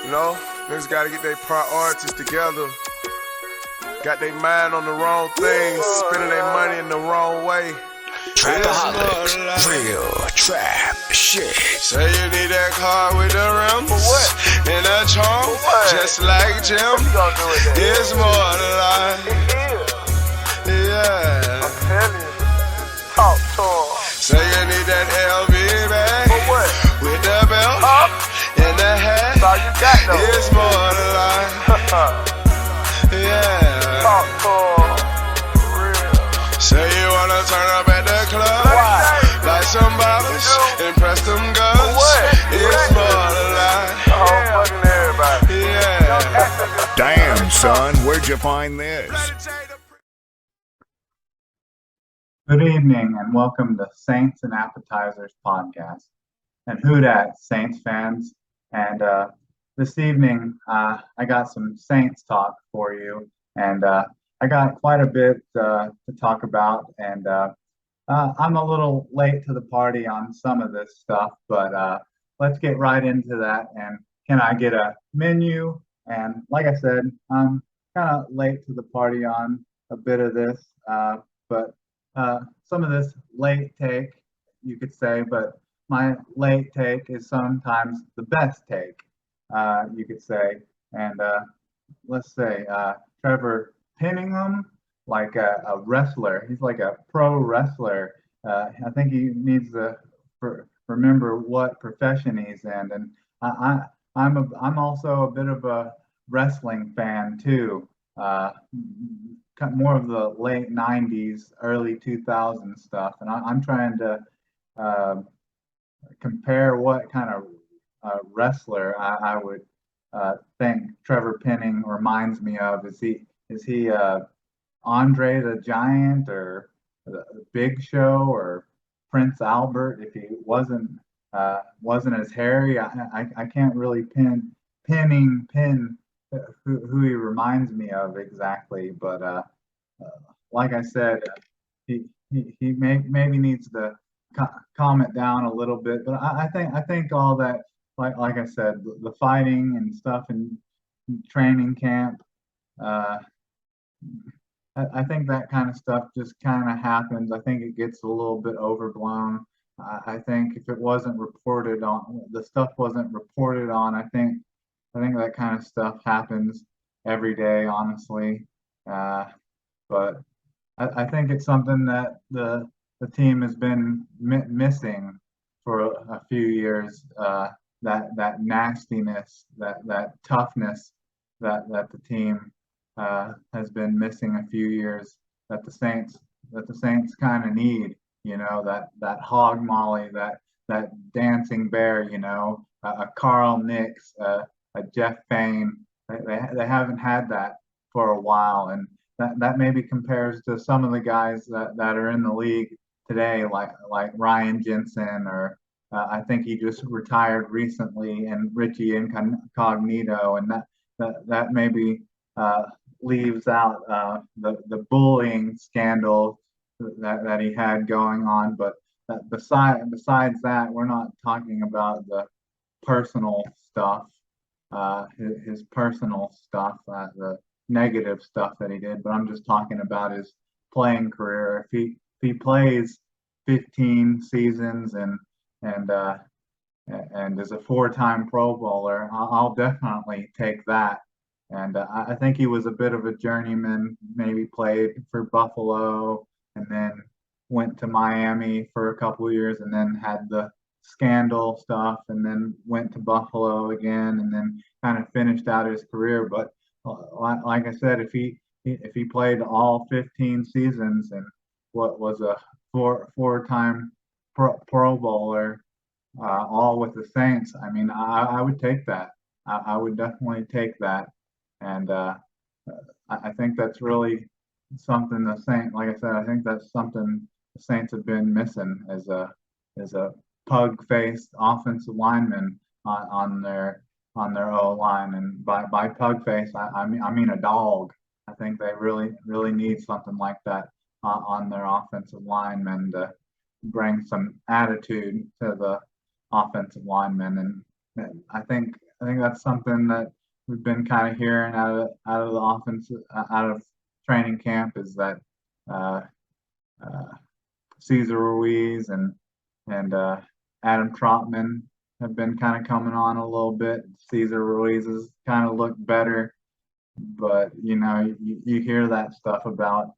You know, niggas gotta get their priorities together. Got their mind on the wrong things, spending their money in the wrong way. Trapaholics, real trap shit. Say you need that car with the rims and a trunk, just like Jim. It's more to life. Yeah. I'm telling you. Talk to him. Say you need that LV bag with the belt and the hat. That's all you got though. It's more to life. Yeah. Talk to him. Real. Say you wanna turn up at the club, light some bottles, impress them girls. It's more to life. Fucking everybody. Yeah. Damn, son, where'd you find this? Good evening and welcome to Saints and Appetizers podcast. And who dat, Saints fans? And this evening, I got some Saints talk for you. And I got quite a bit to talk about. And I'm a little late to the party on some of this stuff, but let's get right into that. And can I get a menu? And like I said, I'm kind of late to the party on a bit of this, but some of this late take, you could say, but my late take is sometimes the best take, you could say. And let's say Trevor Pinningham, like a wrestler. He's like a pro wrestler. I think he needs to remember what profession he's in. And I'm also a bit of a wrestling fan too. More of the late 90s, early 2000s stuff. And I'm trying to compare what kind of wrestler I would think Trevor Penning reminds me of. Is he Andre the Giant or the Big Show or Prince Albert? If he wasn't as hairy, I can't really pin who he reminds me of exactly. But like I said, he maybe needs to calm it down a little bit. But I think all that, like I said, the fighting and stuff in training camp. I think that kind of stuff just kind of happens. I think it gets a little bit overblown. I think if it wasn't reported on, the stuff wasn't reported on, I think that kind of stuff happens every day, honestly. But I think it's something that the team has been missing for a few years. That nastiness, that toughness that the team has been missing a few years, that the Saints kind of need. You know, that hog molly, that dancing bear. You know, a Carl Nicks, a Jeff Fain. They haven't had that for a while, and that maybe compares to some of the guys that are in the league today, like Ryan Jensen, or I think he just retired recently, and Richie Incognito, and that maybe leaves out the bullying scandal that he had going on. But besides that, we're not talking about the personal stuff, his personal stuff, the negative stuff that he did. But I'm just talking about his playing career. If he plays 15 seasons and is a four-time Pro Bowler, I'll definitely take that. And I think he was a bit of a journeyman, maybe played for Buffalo and then went to Miami for a couple of years and then had the scandal stuff and then went to Buffalo again and then kind of finished out his career. But like I said, if he played all 15 seasons and what was a four-time Pro Bowler, all with the Saints, I mean, I would take that. I would definitely take that. And I think that's really something like I said, I think that's something the Saints have been missing as a pug-faced offensive lineman on their O-line. And by pug-face, I mean a dog. I think they really need something like that on their offensive linemen to bring some attitude to the offensive linemen. And I think think that's something that we've been kind of hearing out of the offense, out of training camp, is that uh, uh, Cesar Ruiz and Adam Trotman have been kind of coming on a little bit. Cesar Ruiz has kind of looked better, but you hear that stuff about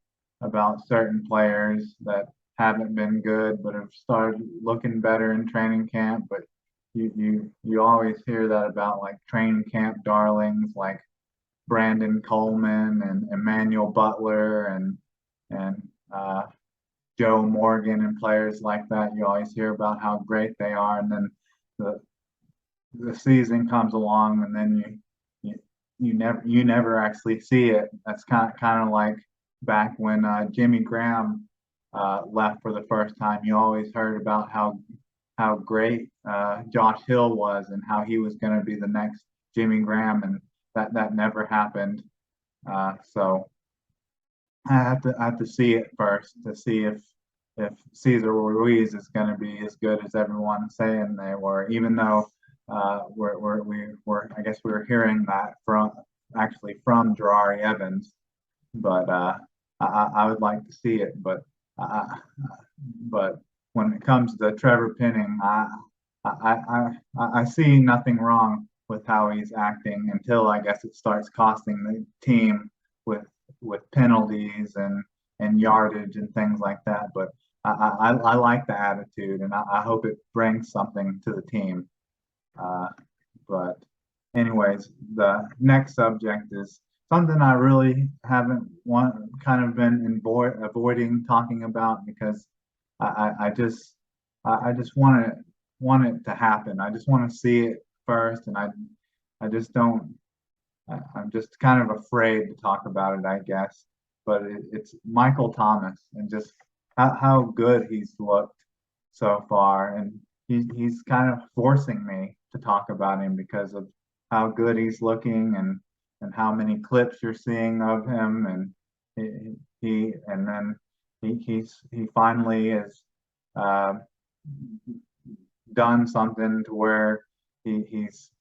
certain players that haven't been good but have started looking better in training camp. But you always hear that about like training camp darlings like Brandon Coleman and Emmanuel Butler and Joe Morgan and players like that. You always hear about how great they are, and then the the season comes along, and then you never actually see it. That's kind of like back when Jimmy Graham left for the first time. You always heard about how great Josh Hill was and how he was going to be the next Jimmy Graham, and that never happened. So I have to see it first to see if Cesar Ruiz is going to be as good as everyone's saying they were, even though I guess we were hearing that from Jabari Evans, but I would like to see it. Uh, but when it comes to Trevor Penning, I see nothing wrong with how he's acting until I guess it starts costing the team with penalties and yardage and things like that. But I like the attitude, and I hope it brings something to the team. Uh, but anyways, the next subject is something I really haven't kind of been avoiding talking about because I just want it to happen. I just want to see it first, and I just don't. I'm just kind of afraid to talk about it, I guess. But it's Michael Thomas and just how good he's looked so far, and he's kind of forcing me to talk about him because of how good he's looking and how many clips you're seeing of him, and and then he finally has uh, done something to where he's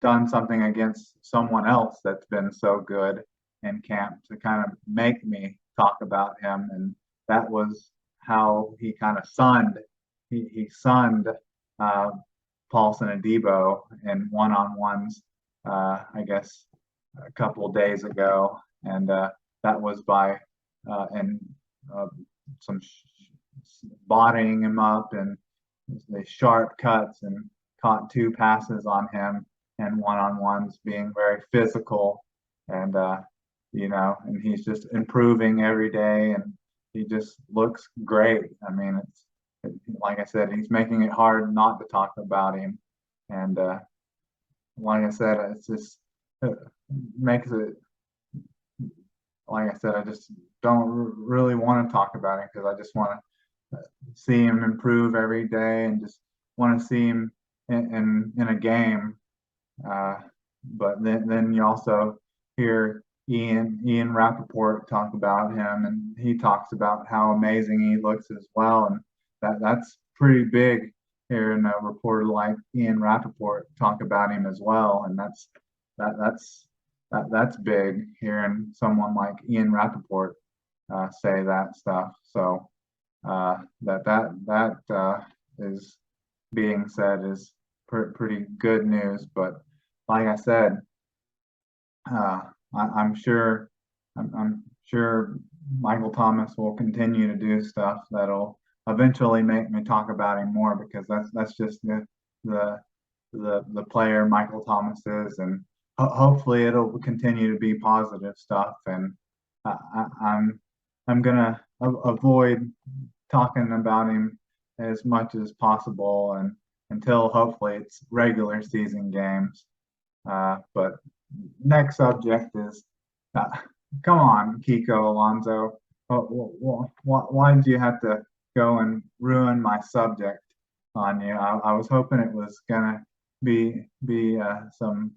done something against someone else that's been so good in camp to kind of make me talk about him, and that was how he kind of sunned uh, Paulson Adebo in one-on-ones, I guess a couple of days ago, and that was by and some bodying him up and the sharp cuts, and caught two passes on him and one-on-ones, being very physical, and and he's just improving every day, and he just looks great. I mean, like I said, he's making it hard not to talk about him, and like I said, it makes it. Like I said, I just don't really want to talk about him because I just want to see him improve every day and just want to see him in a game. But then you also hear Ian Rappaport talk about him, and he talks about how amazing he looks as well, and that's pretty big hearing a reporter like Ian Rappaport talk about him as well, and that's big hearing someone like Ian Rappaport say that stuff. So that is being said is pretty good news. But like I said, I'm sure I'm sure Michael Thomas will continue to do stuff that'll eventually make me talk about him more, because that's just the the player Michael Thomas is, and hopefully it'll continue to be positive stuff. And I'm gonna avoid talking about him as much as possible, and until hopefully it's regular season games. But next subject is, uh, come on, Kiko Alonso. Why did you have to go and ruin my subject on you? I was hoping it was gonna be some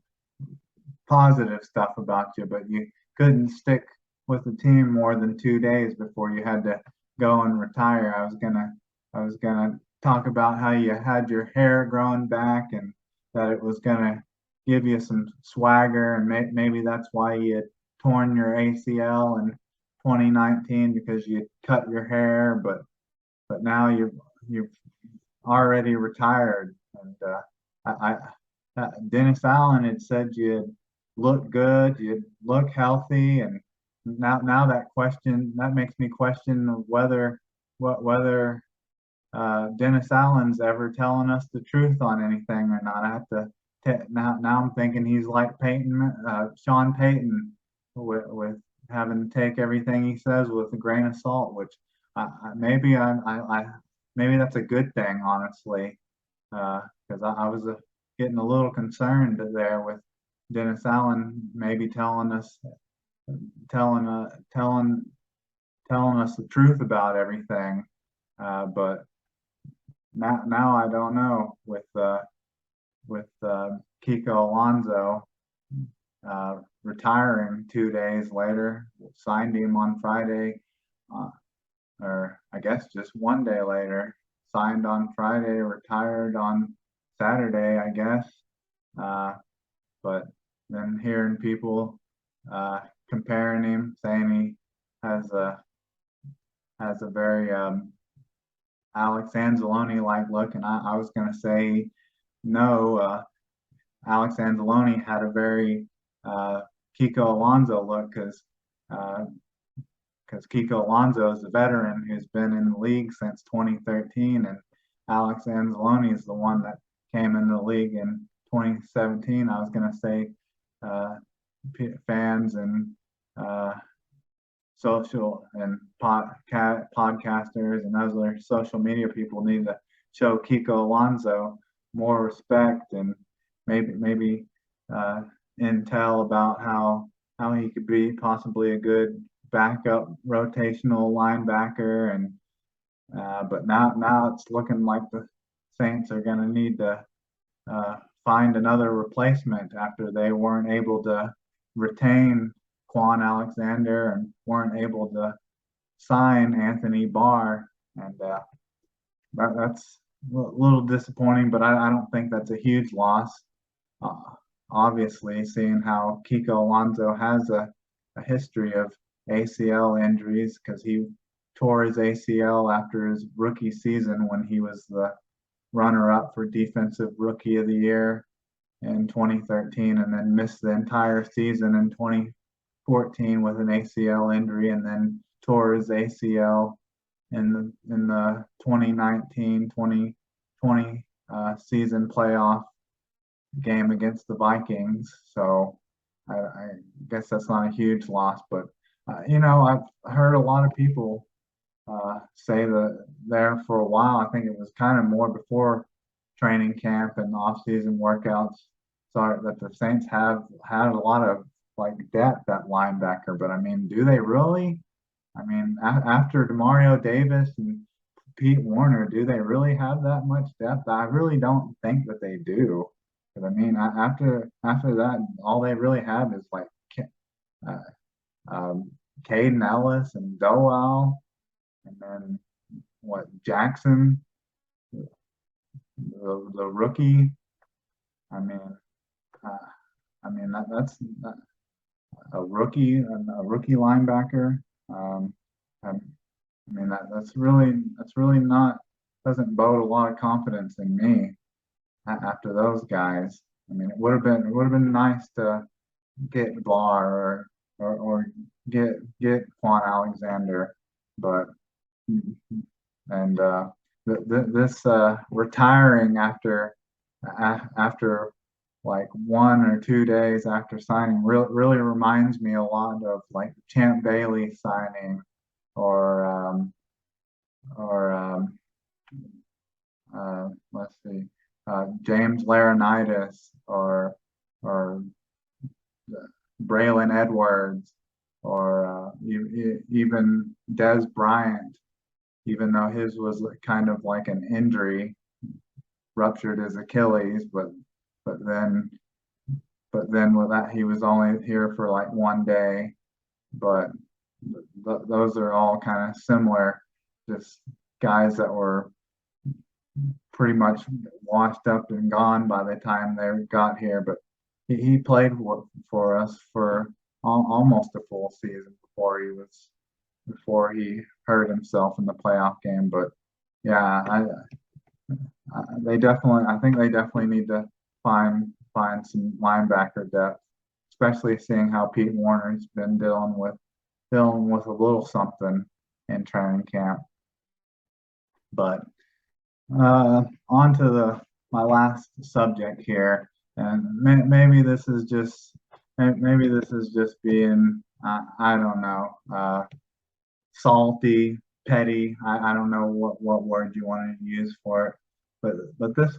positive stuff about you, but you couldn't stick with the team more than 2 days before you had to go and retire. I was gonna talk about how you had your hair growing back and that it was gonna give you some swagger, and maybe that's why you had torn your ACL in 2019 because you cut your hair, but now you've already retired. And Dennis Allen had said you'd look good, you'd look healthy, and now that makes me question whether Dennis Allen's ever telling us the truth on anything or not. I have to now I'm thinking he's like Sean Payton, with having to take everything he says with a grain of salt, which maybe maybe that's a good thing, honestly, because I was getting a little concerned there with Dennis Allen maybe telling us the truth about everything, but now I don't know with Kiko Alonso retiring 2 days later. Signed him on Friday, or I guess just one day later. Signed on Friday, retired on Saturday, I guess. But then hearing people comparing him, saying he has a very Alex Anzalone-like look, and I was going to say no. Alex Anzalone had a very Kiko Alonso look, because Kiko Alonso is a veteran who's been in the league since 2013, and Alex Anzalone is the one that came in the league in 2017. I was going to say fans and social and podcasters and other social media people need to show Kiko Alonso more respect, and maybe intel about how he could be possibly a good backup rotational linebacker. And but now it's looking like the Saints are going to need to find another replacement after they weren't able to retain Quan Alexander and weren't able to sign Anthony Barr, and that's a little disappointing, but I don't think that's a huge loss. Obviously, seeing how Kiko Alonso has a history of ACL injuries, because he tore his ACL after his rookie season when he was the runner-up for Defensive Rookie of the Year in 2013, and then missed the entire season in 2014 with an ACL injury, and then tore his ACL in the 2019-2020 season playoff game against the Vikings. So I guess that's not a huge loss, but I've heard a lot of people say that there for a while. I think it was kind of more before training camp and off-season workouts. Sorry, that the Saints have had a lot of like depth at linebacker, but I mean, do they really? I mean, after Demario Davis and Pete Warner, do they really have that much depth? I really don't think that they do. Because I mean, after that, all they really have is like Caden Ellis and Doal, and then Jackson, the rookie. I mean that's a rookie linebacker. I mean that's really not, doesn't bode a lot of confidence in me after those guys. I mean, it would have been nice to get Barr or get Quan Alexander, but this retiring after like 1 or 2 days after signing really reminds me a lot of like Champ Bailey signing, or let's see, James Laurinaitis, or Braylon Edwards, or even Des Bryant, even though his was kind of like an injury, ruptured his Achilles, but then with that he was only here for like 1 day. But those are all kind of similar, just guys that were pretty much washed up and gone by the time they got here. But he played for us for almost a full season before he hurt himself in the playoff game. But yeah, I think they definitely need to find some linebacker depth, especially seeing how Pete Warner's been dealing with a little something in training camp. But on to my last subject here, and maybe this is just being I don't know, salty, petty. I don't know what word you want to use for it, but this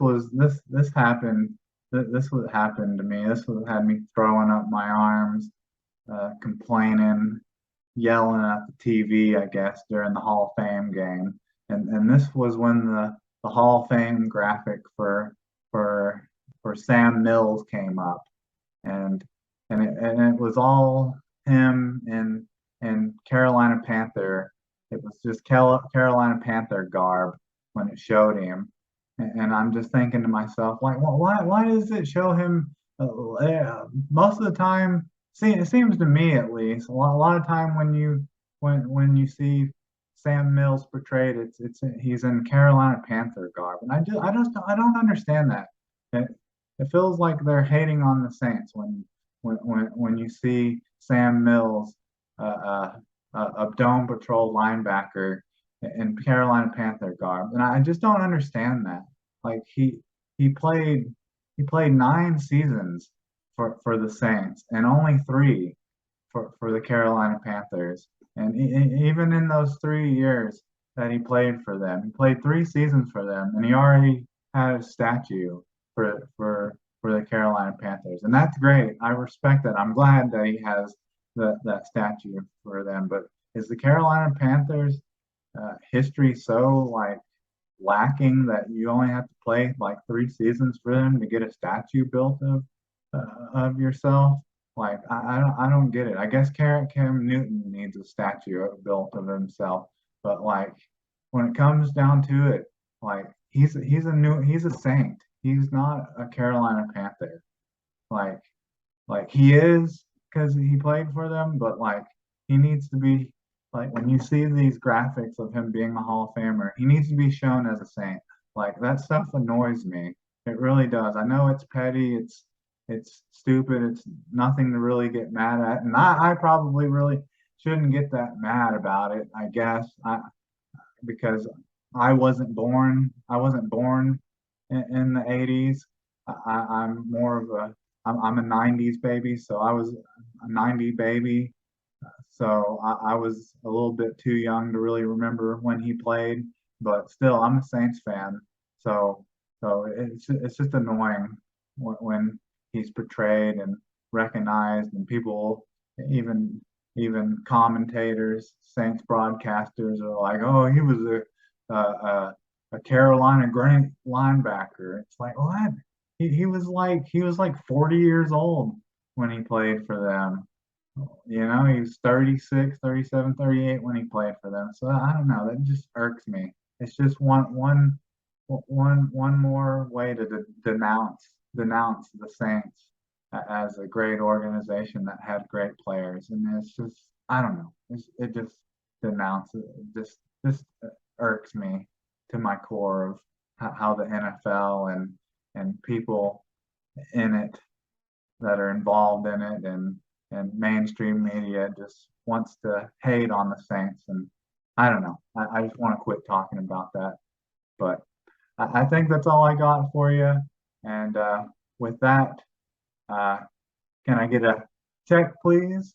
happened. This what happened to me. This what had me throwing up my arms, complaining, yelling at the TV, I guess, during the Hall of Fame game. And this was when the Hall of Fame graphic for Sam Mills came up, and it was all him in Carolina Panther. It was just Carolina Panther garb when it showed him, and I'm just thinking to myself, like, well, why does it show him? Most of the time, it seems to me at least, a lot of time when you see Sam Mills portrayed, he's in Carolina Panther garb, and I don't understand that. It feels like they're hating on the Saints when you see Sam Mills, a Dome Patrol linebacker in Carolina Panther garb, and I just don't understand that. Like he played he played 9 seasons for the Saints and only three for the Carolina Panthers. And even in those 3 years that he played for them, he played 3 seasons for them, and he already had a statue for the Carolina Panthers, and that's great. I respect that. I'm glad that he has that statue for them. But is the Carolina Panthers history so like lacking that you only have to play like 3 seasons for them to get a statue built of yourself? Like I don't get it. I guess Cam Newton needs a statue built of himself, but like when it comes down to it, like he's a Saint. He's not a Carolina Panther. Like he is because he played for them, but like he needs to be like when you see these graphics of him being a Hall of Famer, he needs to be shown as a Saint. Like that stuff annoys me. It really does. I know it's petty, it's stupid, it's nothing to really get mad at. And I probably really shouldn't get that mad about it, I guess. Because I wasn't born in the 80s. I'm more of I'm a 90s baby, so I was a 90 baby. So I was a little bit too young to really remember when he played, but still, I'm a Saints fan. So it's just annoying when he's portrayed and recognized, and people, even commentators, Saints broadcasters are like, "Oh, he was a Carolina great linebacker." It's like, what? He was like 40 years old when he played for them. You know, he was 36, 37, 38 when he played for them. So I don't know. That just irks me. It's just one more way to denounce the Saints as a great organization that had great players. And it's just, I don't know. It just denounces, just irks me to my core of how the NFL and people in it that are involved in it and mainstream media just wants to hate on the Saints. And I don't know. I just want to quit talking about that. But I think that's all I got for you. And with that, can I get a check, please?